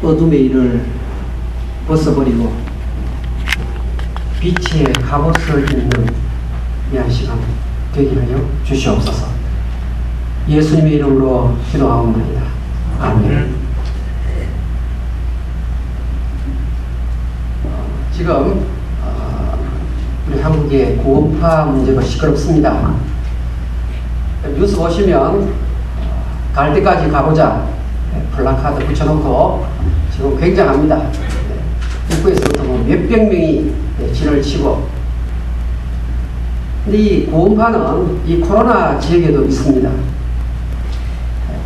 어둠의 일을 벗어버리고 빛의 갑옷을 입는 귀한 시간 되게 하여 주시옵소서. 예수님의 이름으로 기도하옵나이다. 아멘. 지금 우리 한국의 고원파 문제가 시끄럽습니다. 뉴스 보시면 갈 때까지 가보자 플래카드 붙여놓고 지금 굉장합니다. 입구에서부터 몇백 명이 진을 치고. 근데 이 고원파는 이 코로나 지역에도 있습니다.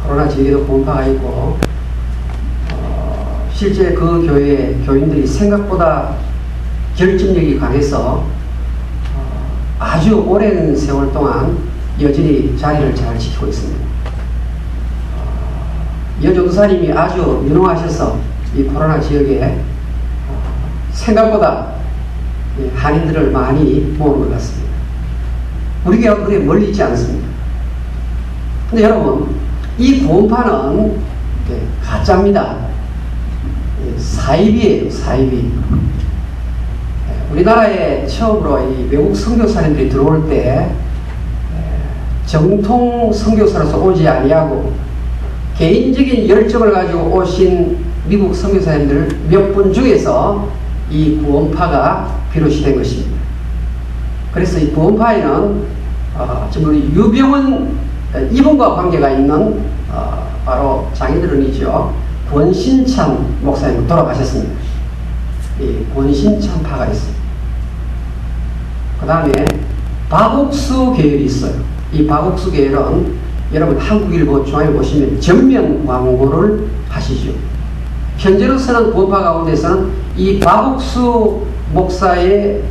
코로나 지역에도 고원파가 있고, 실제 그 교회 교인들이 생각보다 결집력이 강해서 아주 오랜 세월 동안 여전히 자리를 잘 지키고 있습니다. 여전도사님이 아주 유능하셔서 이 코로나 지역에 생각보다 한인들을 많이 모으는 것 같습니다. 우리 교회가 그렇게 멀리 있지 않습니다. 근데 여러분, 이 고원파는 가짜입니다. 사이비예요, 사이비. 우리나라에 처음으로 이 외국 선교사님들이 들어올 때 정통 선교사로서 오지 아니하고 개인적인 열정을 가지고 오신 미국 선교사님들 몇 분 중에서 이 구원파가 비롯이 된 것입니다. 그래서 이 구원파에는 지금 유병원 이분과 관계가 있는 바로 장인들은이죠. 권신찬 목사님 돌아가셨습니다. 이 권신찬파가 있습니다. 그 다음에 박옥수 계열이 있어요. 이 박옥수 계열은 여러분 한국일보 중앙에 보시면 전면 광고를 하시죠. 현재로서는 구원파 가운데서는 이 박옥수 목사의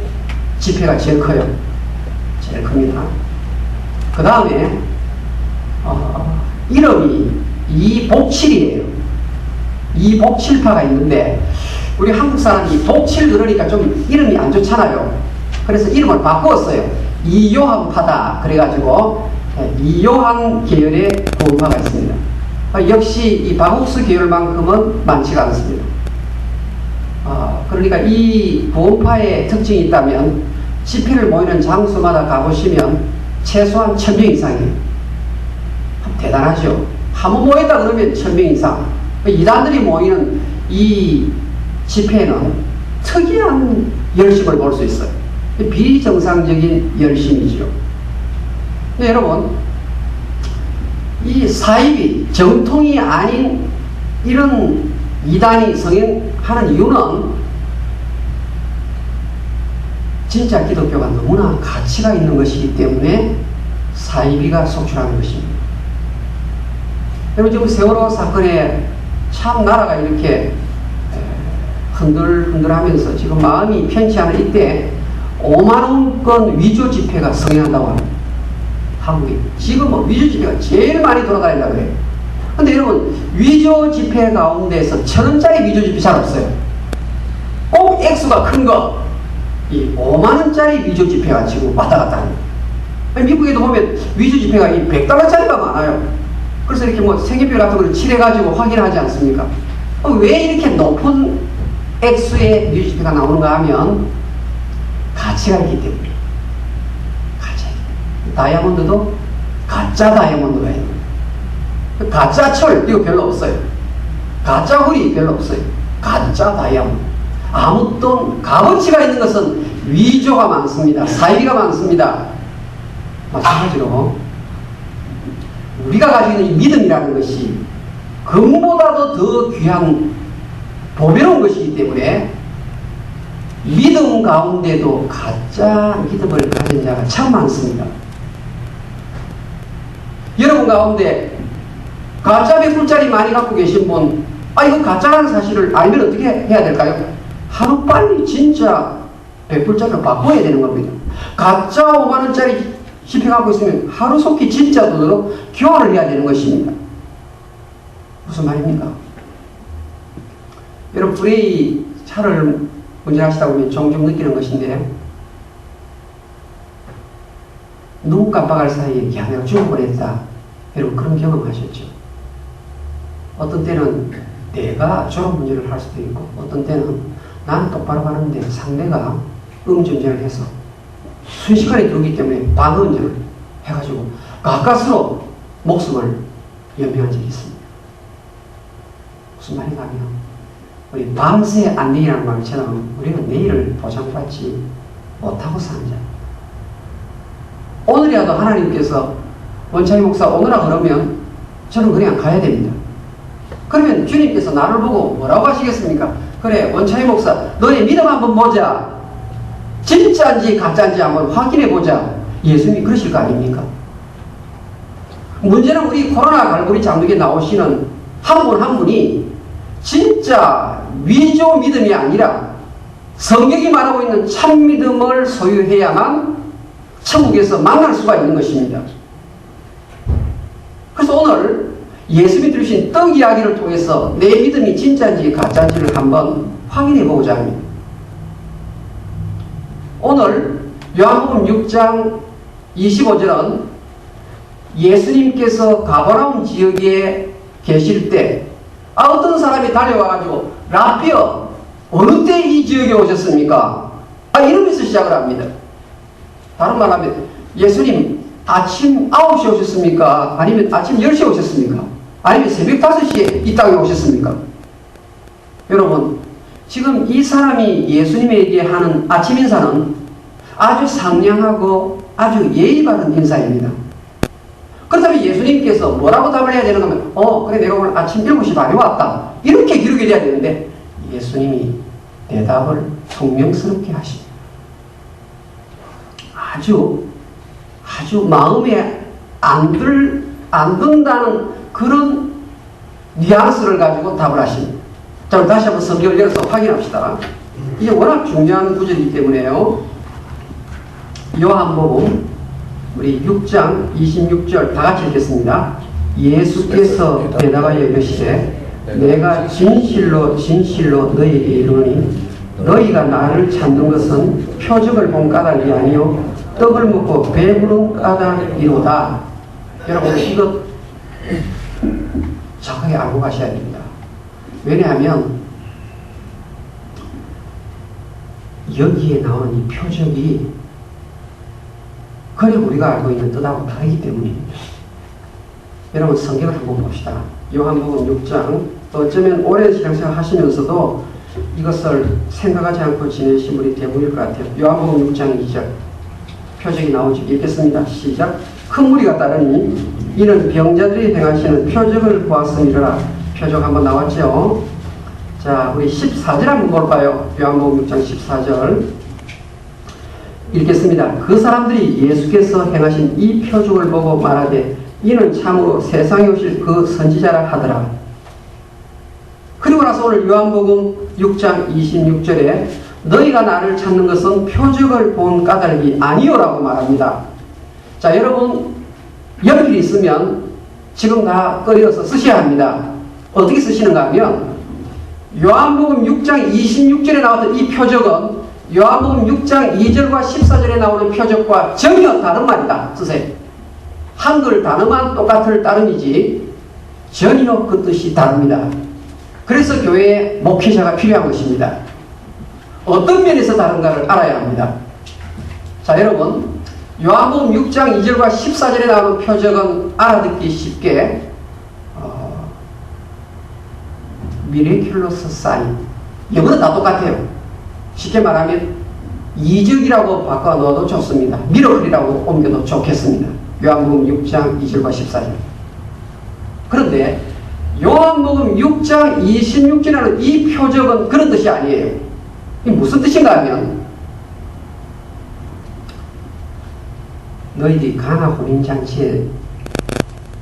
집회가 제일 커요. 제일 큽니다. 그 다음에 이름이 이복칠이에요. 이복칠파가 있는데 우리 한국 사람이 복칠 그러니까 좀 이름이 안 좋잖아요. 그래서 이름을 바꾸었어요. 이요한파다. 그래가지고 이요한 계열의 구원파가 있습니다. 역시 이 박옥수 계열만큼은 많지가 않습니다. 그러니까 이 구원파의 특징이 있다면 집회를 모이는 장소마다 가보시면 최소한 1000명 이상이에요. 대단하죠. 한번 모였다 그러면 1000명 이상. 이단들이 모이는 이 집회는 특이한 열심을 볼 수 있어요. 비정상적인 열심이죠. 근데 여러분, 이 사이비, 정통이 아닌 이런 이단이 성행하는 이유는 진짜 기독교가 너무나 가치가 있는 것이기 때문에 사이비가 속출하는 것입니다. 여러분, 지금 세월호 사건에 참 나라가 이렇게 흔들흔들하면서 지금 마음이 편치 않을 이때 5만원권 위조 집회가 성행한다고 합니다. 한국에. 지금 위조 집회가 제일 많이 돌아다닌다고 그래요. 근데 여러분, 위조 집회 가운데서 1000원짜리 위조 집회 잘 없어요. 꼭 액수가 큰 거, 이 5만원짜리 위조 집회가 지금 왔다 갔다 합니다. 미국에도 보면 위조 집회가 이 $100짜리가 많아요. 그래서 이렇게 색연필 같은 걸 칠해가지고 확인하지 않습니까? 왜 이렇게 높은 액수의 위조 집회가 나오는가 하면 가치가 있기 때문에. 가치가 있기 때문에. 다이아몬드도 가짜 다이아몬드가 있는 거예요. 가짜 철 이거 별로 없어요. 가짜 홀이 별로 없어요. 가짜 다이아몬드. 아무 돈 값어치가 있는 것은 위조가 많습니다. 사이비가 많습니다. 마찬가지로 우리가 가지고 있는 이 믿음이라는 것이 금보다도 더 귀한 보배로운 것이기 때문에 믿음 가운데도 가짜 믿음을 가진 자가 참 많습니다. 여러분 가운데 가짜 100불짜리 많이 갖고 계신 분, 이거 가짜라는 사실을 알면 어떻게 해야 될까요? 하루빨리 진짜 100불짜리로 바꿔야 되는 겁니다. 가짜 5만원짜리 집회 갖고 있으면 하루속히 진짜 돈으로 교환을 해야 되는 것입니다. 무슨 말입니까? 여러분, 브레이 차를 운전하시다 보면 종종 느끼는 것인데, 눈 깜빡할 사이에 내가 죽을 뻔했다. 여러분, 그런 경험 하셨죠? 어떤 때는 내가 졸업운전을 할 수도 있고 어떤 때는 나는 똑바로 가는데 상대가 음주운전을 해서 순식간에 들어오기 때문에 방어운전을 해가지고 가까스로 목숨을 연명한 적이 있습니다. 무슨 말인가 하면 우리 밤새 안내이라는 말처럼 우리는 내일을 보장받지 못하고 사는 자. 오늘이라도 하나님께서 원창희 목사 오느라 그러면 저는 그냥 가야 됩니다. 그러면 주님께서 나를 보고 뭐라고 하시겠습니까? 그래, 원창희 목사 너의 믿음 한번 보자. 진짜인지 가짜인지 한번 확인해 보자. 예수님이 그러실 거 아닙니까? 문제는 우리 코로나 갈고리 장독에 나오시는 한 분 한 분이 진짜 위조 믿음이 아니라 성경이 말하고 있는 참 믿음을 소유해야만 천국에서 만날 수가 있는 것입니다. 그래서 오늘 예수님이 주신 떡 이야기를 통해서 내 믿음이 진짜인지 가짜인지를 한번 확인해 보고자 합니다. 오늘 요한복음 6장 25절은 예수님께서 가버나움 지역에 계실 때 어떤 사람이 달려와가지고 라비어 어느 때 이 지역에 오셨습니까? 이러면서 시작을 합니다. 다른 말로 하면 예수님 아침 9시에 오셨습니까? 아니면 아침 10시에 오셨습니까? 아니면 새벽 5시에 이 땅에 오셨습니까? 여러분 지금 이 사람이 예수님에게 하는 아침 인사는 아주 상냥하고 아주 예의 바른 인사입니다. 그렇다면 예수님께서 뭐라고 답을 해야 되는가 하면 그래 내가 오늘 아침 7시 반에 왔다 이렇게 기록이 돼야 되는데 예수님이 대답을 총명스럽게 하십니다. 아주 마음에 안 든다는 그런 뉘앙스를 가지고 답을 하십니다. 자, 다시 한번 성경을 열어서 확인합시다. 이게 워낙 중요한 구절이기 때문에요. 요한복음 우리 6장 26절 다 같이 읽겠습니다. 예수께서 대답하여 이르시되 내가 진실로 진실로 너희에게 이르노니 너희가 나를 찾는 것은 표적을 본 까닭이 아니요 떡을 먹고 배부른 까닭이로다. 여러분 이것 정확하게 알고 가셔야 됩니다. 왜냐하면 여기에 나오는 이 표적이 그래 우리가 알고 있는 뜻하고 다르기 때문입니다. 여러분 성경을 한번 봅시다. 요한복음 6장 어쩌면 오랜 신앙생활 하시면서도 이것을 생각하지 않고 지내신 분이 대부분일 것 같아요. 요한복음 6장 2절 표적이 나오지 읽겠습니다. 시작. 큰 무리가 따르니 이는 병자들이 행하시는 표적을 보았음이라. 표적 한번 나왔죠. 자 우리 14절 한번 볼까요? 요한복음 6장 14절 읽겠습니다. 그 사람들이 예수께서 행하신 이 표적을 보고 말하되 이는 참으로 세상에 오실 그 선지자라 하더라. 그리고 나서 오늘 요한복음 6장 26절에 너희가 나를 찾는 것은 표적을 본 까닭이 아니오라고 말합니다. 자 여러분 연필이 있으면 지금 다 꺼내서 쓰셔야 합니다. 어떻게 쓰시는가 하면 요한복음 6장 26절에 나왔던 이 표적은 요한복음 6장 2절과 14절에 나오는 표적과 전혀 다른 말이다. 쓰세요. 한글 단어만 똑같을 따름이지 전혀 그 뜻이 다릅니다. 그래서 교회에 목회자가 필요한 것입니다. 어떤 면에서 다른가를 알아야 합니다. 자 여러분 요한복음 6장 2절과 14절에 나오는 표적은 알아듣기 쉽게 미레큘러스 사인 이거는 다 똑같아요. 쉽게 말하면 이적이라고 바꿔 넣어도 좋습니다. 미러클이라고 옮겨도 좋겠습니다. 요한복음 6장 2절과 14절. 그런데 요한복음 6장 26절에는 이 표적은 그런 뜻이 아니에요. 이게 무슨 뜻인가 하면 너희들이 가나 혼인잔치의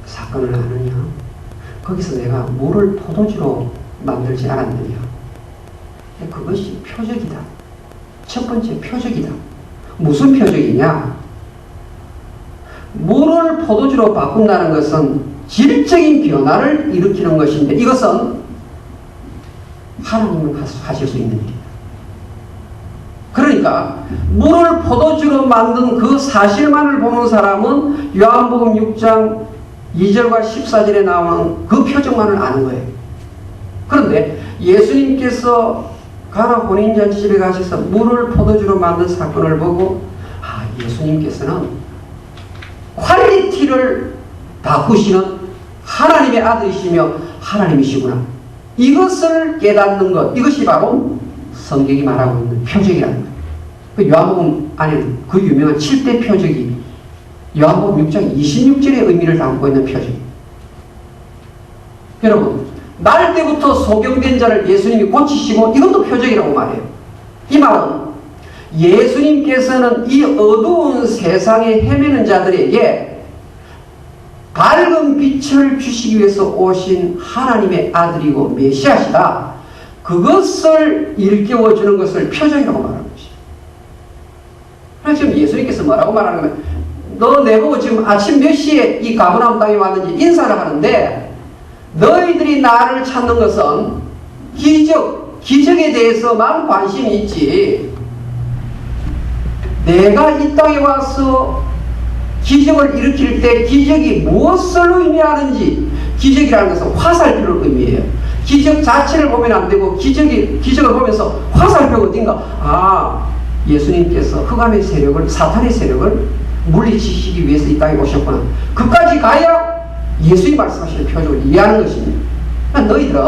사건을 아느냐? 거기서 내가 물을 포도주로 만들지 않았느냐? 그것이 표적이다. 첫 번째 표적이다. 무슨 표적이냐? 물을 포도주로 바꾼다는 것은 질적인 변화를 일으키는 것인데 이것은 하나님은 하실 수 있는 일이다. 그러니까 물을 포도주로 만든 그 사실만을 보는 사람은 요한복음 6장 2절과 14절에 나오는 그 표적만을 아는 거예요. 그런데 예수님께서 가나 혼인잔치집에 가셔서 물을 포도주로 만든 사건을 보고 예수님께서는 퀄리티를 바꾸시는 하나님의 아들이시며 하나님이시구나. 이것을 깨닫는 것, 이것이 바로 성경이 말하고 있는 표적이라는 거예요. 그 요한복음 안에 그 유명한 7대 표적이 요한복음 6장 26절의 의미를 담고 있는 표적입니다. 여러분, 날 때부터 소경된 자를 예수님이 고치시고 이것도 표적이라고 말해요. 이 말은 예수님께서는 이 어두운 세상에 헤매는 자들에게 밝은 빛을 주시기 위해서 오신 하나님의 아들이고 메시아시다. 그것을 일깨워주는 것을 표적이라고 말하는 것이죠. 그래서 지금 예수님께서 뭐라고 말하는 거면 너 내보고 지금 아침 몇 시에 이 가버나움 땅에 왔는지 인사를 하는데 너희들이 나를 찾는 것은 기적에 대해서만 관심이 있지 내가 이 땅에 와서 기적을 일으킬 때 기적이 무엇을 의미하는지 기적이라는 것은 화살표를 의미해요. 기적 자체를 보면 안 되고 기적을 보면서 화살표가 어딘가 예수님께서 흑암의 세력을 사탄의 세력을 물리치시기 위해서 이 땅에 오셨구나. 그까지 가야 예수님이 말씀하시는 표적을 이해하는 것입니다. 너희들은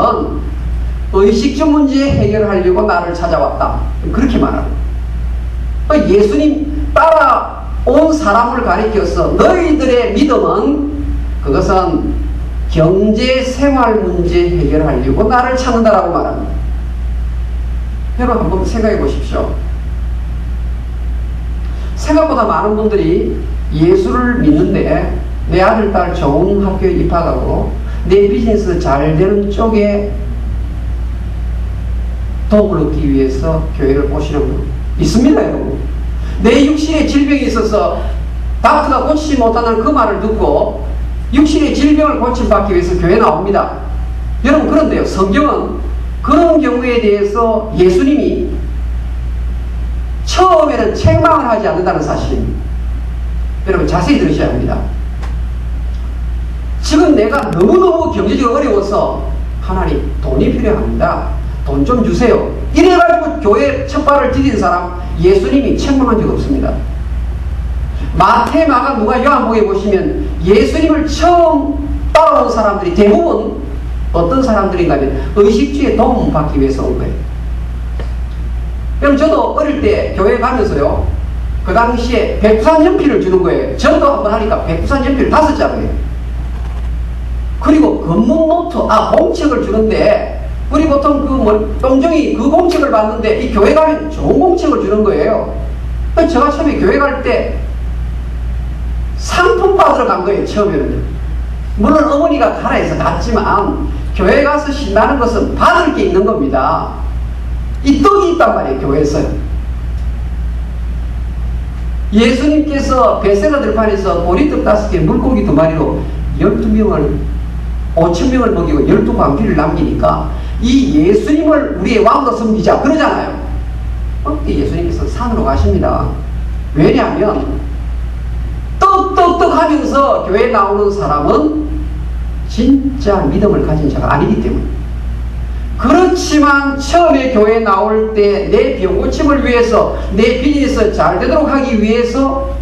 의식주 문제 해결하려고 나를 찾아왔다. 그렇게 말합니다. 예수님 따라온 사람을 가리켜서 너희들의 믿음은 그것은 경제 생활 문제 해결하려고 나를 찾는다라고 말합니다. 여러분 한번 생각해 보십시오. 생각보다 많은 분들이 예수를 믿는데 내 아들, 딸 좋은 학교에 입학하고 내 비즈니스 잘 되는 쪽에 도움을 얻기 위해서 교회를 오시는 분 있습니다, 여러분. 내 육신에 질병이 있어서 닥터가 고치지 못한다는 그 말을 듣고 육신의 질병을 고침받기 위해서 교회에 나옵니다. 여러분, 그런데요, 성경은 그런 경우에 대해서 예수님이 처음에는 책망을 하지 않는다는 사실입니다. 여러분, 자세히 들으셔야 합니다. 지금 내가 너무너무 경제적으로 어려워서 하나님 돈이 필요합니다. 돈 좀 주세요. 이래가지고 교회 첫 발을 디딘 사람 예수님이 책망한 적 없습니다. 마태, 마가, 누가, 요한복음에 보시면 예수님을 처음 따라온 사람들이 대부분 어떤 사람들인가 하면 의식주에 도움 받기 위해서 온 거예요. 그럼 저도 어릴 때 교회 가면서요, 그 당시에 백두산 연필을 주는 거예요. 전도 한번 하니까 백두산 연필을 5장이에요. 그리고 검문 노트, 공책을 주는데 우리 보통 똥정이 그 공책을 받는데 이 교회 가면 좋은 공책을 주는 거예요. 제가 처음에 교회 갈 때 상품 받으러 간 거예요, 처음에는. 물론 어머니가 가라 해서 갔지만 교회 가서 신나는 것은 받을 게 있는 겁니다. 이 떡이 있단 말이에요, 교회에서요. 예수님께서 베세다 들판에서 보리떡 5개, 물고기 2마리로 12명을 5,000명을 먹이고 12광기를 남기니까 이 예수님을 우리의 왕으로 섬기자 그러잖아요. 그때 예수님께서 산으로 가십니다. 왜냐하면 떡떡떡 하면서 교회에 나오는 사람은 진짜 믿음을 가진 자가 아니기 때문에. 그렇지만 처음에 교회에 나올 때 내 병고침을 위해서 내 비즈니스 잘 되도록 하기 위해서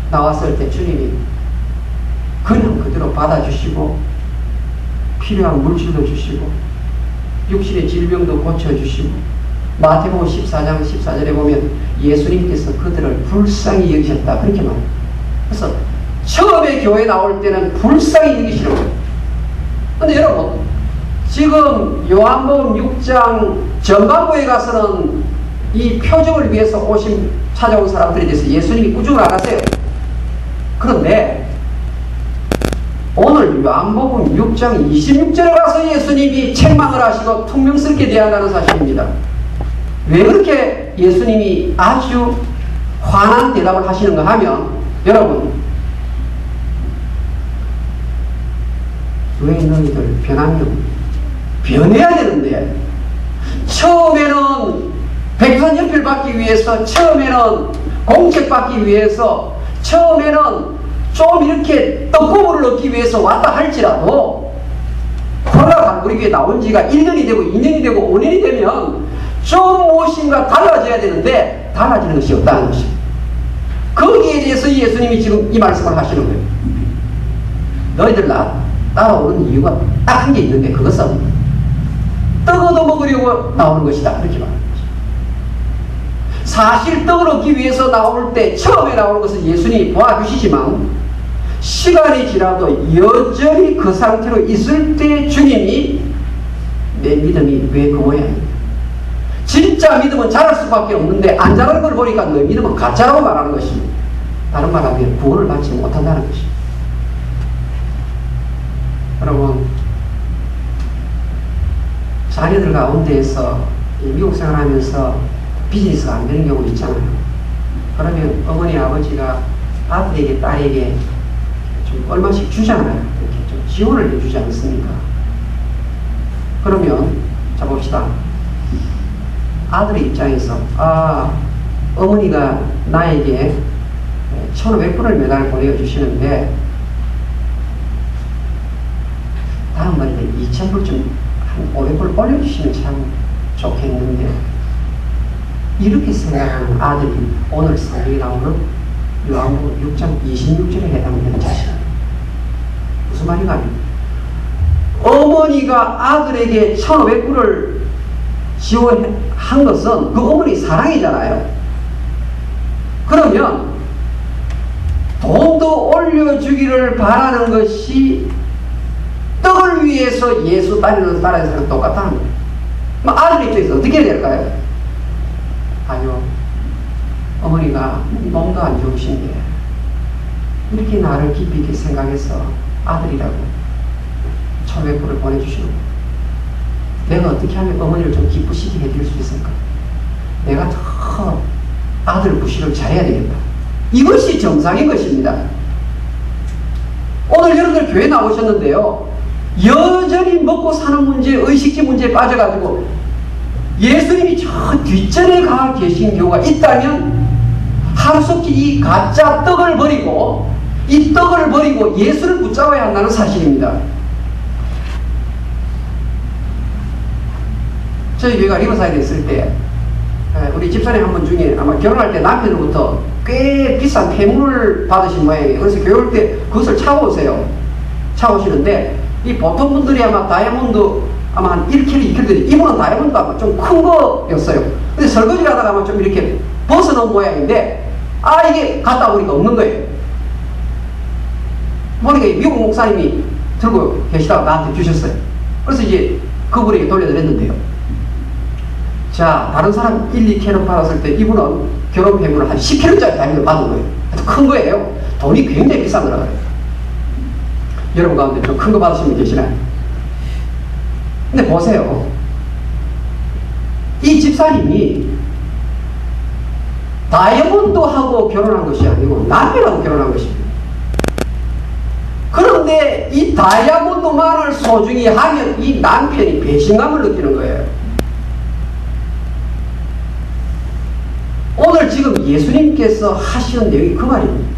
나왔을 때 주님이 그냥 그대로 받아주시고 필요한 물질도 주시고 육신의 질병도 고쳐주시고 마태복음 14장 14절에 보면 예수님께서 그들을 불쌍히 여기셨다 그렇게 말해요. 그래서 처음에 교회 나올 때는 불쌍히 여기시는 거예요. 근데 여러분 지금 요한복음 6장 전반부에 가서는 이 표적을 위해서 찾아온 사람들에 대해서 예수님이 꾸중을 안 하세요. 그런데 오늘 요한복음 6장 26절에 가서 예수님이 책망을 하시고 퉁명스럽게 대한다는 사실입니다. 왜 그렇게 예수님이 아주 환한 대답을 하시는가 하면 여러분 왜 너희들 변하면 변해야 되는데 처음에는 백두산 연필 받기 위해서 처음에는 공책 받기 위해서 처음에는 좀 이렇게 떡고물을 얻기 위해서 왔다 할지라도 우리 교회 나온 지가 1년이 되고 2년이 되고 5년이 되면 좀 무엇인가 달라져야 되는데 달라지는 것이 없다는 것입니다. 거기에 대해서 예수님이 지금 이 말씀을 하시는 거예요. 너희들 따라오는 이유가 딱 한 게 있는데 그것은 떡 얻어 먹으려고 나오는 것이다. 그렇게 말합니다. 사실 떡을 얻기 위해서 나올 때 처음에 나오는 것은 예수님이 도와주시지만 시간이 지나도 여전히 그 상태로 있을 때 주님이 내 믿음이 왜 그 모양이냐. 진짜 믿음은 자랄 수밖에 없는데 안 자라는 걸 보니까 너 믿음은 가짜라고 말하는 것입니다. 다른 말하면 구원을 받지 못한다는 것입니다. 여러분, 자녀들 가운데에서 미국 생활하면서 비즈니스가 안 되는 경우 있잖아요. 그러면 어머니 아버지가 아들에게 딸에게 좀 얼마씩 주잖아요. 이렇게 좀 지원을 해주지 않습니까? 그러면 자 봅시다. 아들의 입장에서 어머니가 나에게 1,500불을 매달 보내주시는데 다음번에 2,000불 좀 한 500불 올려주시면 참 좋겠는데 이렇게 생각하는 아들이 오늘 성경에 나오는 요한복음 6장 26절에 해당되는 자식입니다. 무슨 말인가 하면 어머니가 아들에게 1,500불을 지원한 것은 그 어머니 사랑이잖아요. 그러면 돈도 올려주기를 바라는 것이 떡을 위해서 예수 따르는 사람이 똑같다는 거예요. 아들 입장에서 어떻게 해야 될까요? 아니요, 어머니가 몸도 안 좋으신데 이렇게 나를 깊이 있게 생각해서 아들이라고 1,500불을 보내주시는 거예요. 내가 어떻게 하면 어머니를 좀 기쁘시게 해드릴 수 있을까? 내가 더 아들 부시를 잘해야 되겠다. 이것이 정상인 것입니다. 오늘 여러분들 교회 나오셨는데요, 여전히 먹고 사는 문제, 의식주 문제에 빠져가지고 예수님이 저 뒷전에 가 계신 경우가 있다면 하루속히 이 가짜 떡을 버리고 이 떡을 버리고 예수를 붙잡아야 한다는 사실입니다. 저희 교회가 리버사이드에 있을 때 우리 집사님 한 분 중에 아마 결혼할 때 남편으로부터 꽤 비싼 폐물을 받으신 모양이에요. 그래서 교회 올 때 그것을 차오세요. 차오시는데 이 보통 분들이 아마 다이아몬드 아마 한 1kg, 2kg, 이분은 다이아몬드 아마 좀 큰 거였어요. 근데 설거지를 하다가 아마 좀 이렇게 벗어놓은 모양인데 이게 갖다 보니까 없는 거예요. 보니까 미국 목사님이 들고 계시다가 나한테 주셨어요. 그래서 이제 그분에게 돌려드렸는데요. 자, 다른 사람 1, 2kg 받았을 때 이분은 결혼 폐물을 한 10kg짜리 다이아몬드 받은 거예요. 큰 거예요. 돈이 굉장히 비싼 거라 그래요. 여러분 가운데 좀 큰 거 받으신 분 계시나요? 근데 보세요. 이 집사님이 다이아몬드하고 결혼한 것이 아니고 남편하고 결혼한 것입니다. 그런데 이 다이아몬드만을 소중히 하면 이 남편이 배신감을 느끼는 거예요. 오늘 지금 예수님께서 하시는 내용이 그 말입니다.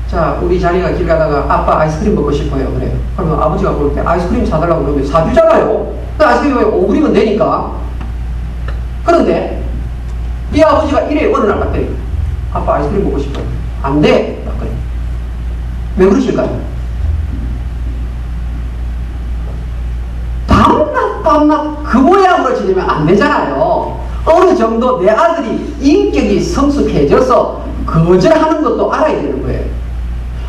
자, 우리 자리가 길 가다가 아빠 아이스크림 먹고 싶어요. 그래요. 그러면 아버지가 볼 때 아이스크림 사달라고 그러면 사주잖아요. 아이스크림이 5그림은 되니까. 그런데 이 아버지가 이래 어느 날 갔더니 아빠 아이스크림 먹고 싶어요. 안 돼. 그래. 왜 그러실까요? 밤낮 그 모양으로 지내면 안 되잖아요. 어느 정도 내 아들이 인격이 성숙해져서 거절하는 것도 알아야 되는 거예요.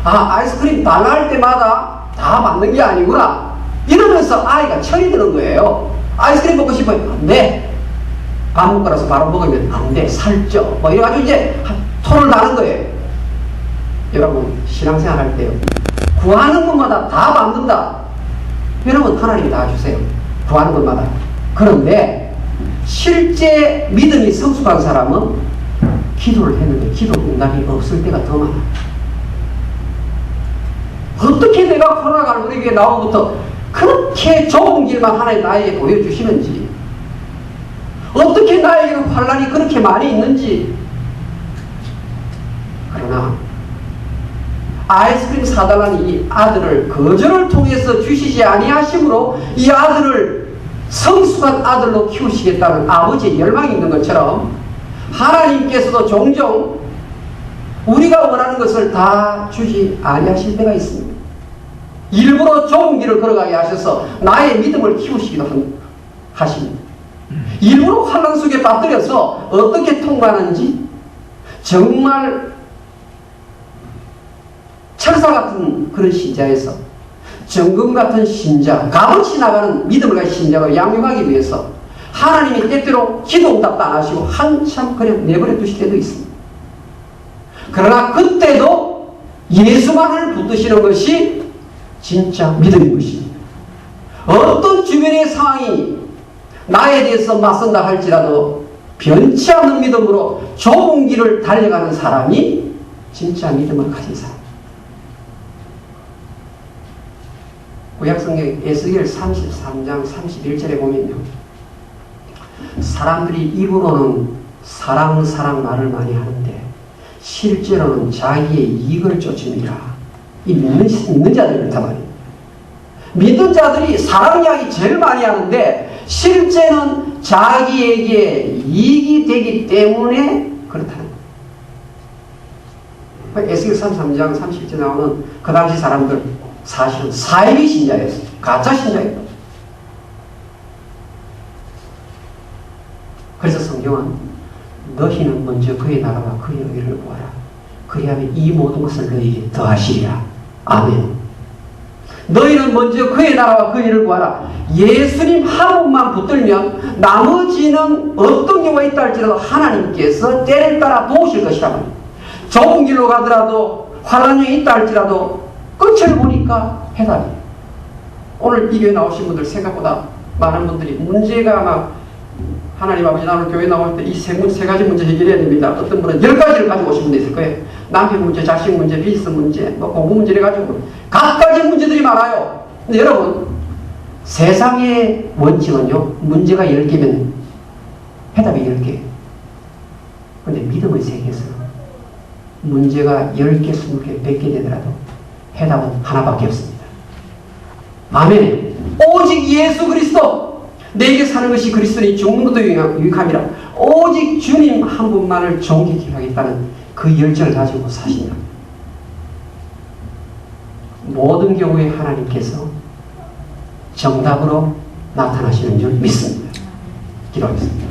아이스크림 달라 할 때마다 다 받는 게 아니구나. 이러면서 아이가 철이 드는 거예요. 아이스크림 먹고 싶어요. 안 돼. 밥 먹고 나서 바로 먹으면 안 돼. 살쪄. 뭐 이래가지고 이제 토를 나는 거예요. 여러분, 신앙생활 할 때요, 구하는 것마다 다 받는다. 여러분, 하나님이 다 주세요. 구하는 것마다. 그런데 실제 믿음이 성숙한 사람은 기도를 했는데 기도 응답이 없을 때가 더 많아. 어떻게 내가 코로나가 우리에게 나오부터 그렇게 좁은 길만 하나님 나에게 보여주시는지, 어떻게 나에게 환난이 그렇게 많이 있는지. 그러나 아이스크림 사달라는 이 아들을 거절을 통해서 주시지 아니하심으로 이 아들을 성숙한 아들로 키우시겠다는 아버지의 열망이 있는 것처럼 하나님께서도 종종 우리가 원하는 것을 다 주지 아니하실 때가 있습니다. 일부러 좁은 길을 걸어가게 하셔서 나의 믿음을 키우시기도 하십니다. 일부러 환난 속에 빠뜨려서 어떻게 통과하는지 정말 철사 같은 그런 신자에서 정금 같은 신자, 값없이 나가는 믿음을 가진 신자로 양육하기 위해서 하나님이 때때로 기도 응답도 안 하시고 한참 그냥 내버려 두실 때도 있습니다. 그러나 그때도 예수만을 붙드시는 것이 진짜 믿음인 것입니다. 어떤 주변의 상황이 나에 대해서 맞선다 할지라도 변치 않는 믿음으로 좁은 길을 달려가는 사람이 진짜 믿음을 가진 사람. 구약성경 에스겔 33장 31절에 보면요, 사람들이 입으로는 사랑 말을 많이 하는데 실제로는 자기의 이익을 쫓음이라. 이 믿는 자들이 그렇단 말이에요. 믿는 자들이 사랑 이야기 제일 많이 하는데 실제는 자기에게 이익이 되기 때문에 그렇다는 거예요. 에스겔 33장 30절에 나오는 그 당시 사람들 사실은 사이비 신자였어요. 가짜 신자였어요. 그래서 성경은 너희는 먼저 그의 나라와 그의 의를 구하라. 그리하면 이 모든 것을 너희에게 더하시리라. 아멘. 너희는 먼저 그의 나라와 그의 의를 구하라. 예수님 한 분만 붙들면 나머지는 어떤 경우가 있다 할지라도 하나님께서 때를 따라 도우실 것이란 말이에요. 좁은 길로 가더라도 환난이 있다 할지라도 끝을 보니까 해답이에요. 오늘 이 교회 나오신 분들 생각보다 많은 분들이 문제가 막 하나님 아버지 나는 교회 나올 때 이 세 가지 문제 해결해야 됩니다. 어떤 분은 10가지를 가지고 오신 분도 있을 거예요. 남편 문제, 자식 문제, 비즈니스 문제, 뭐 공부 문제를 가지고 각가지 문제들이 많아요. 근데 여러분, 세상의 원칙은요, 문제가 10개면 해답이 10개. 근데 믿음의 세계에서 문제가 10개, 20개, 100개 되더라도 해답은 하나밖에 없습니다. 아멘. 오직 예수 그리스도, 내게 사는 것이 그리스도니 죽는 것도 유익함이라. 오직 주님 한 분만을 존귀케 하겠다는 그 열정을 가지고 사신다. 모든 경우에 하나님께서 정답으로 나타나시는 줄 믿습니다. 기도하겠습니다.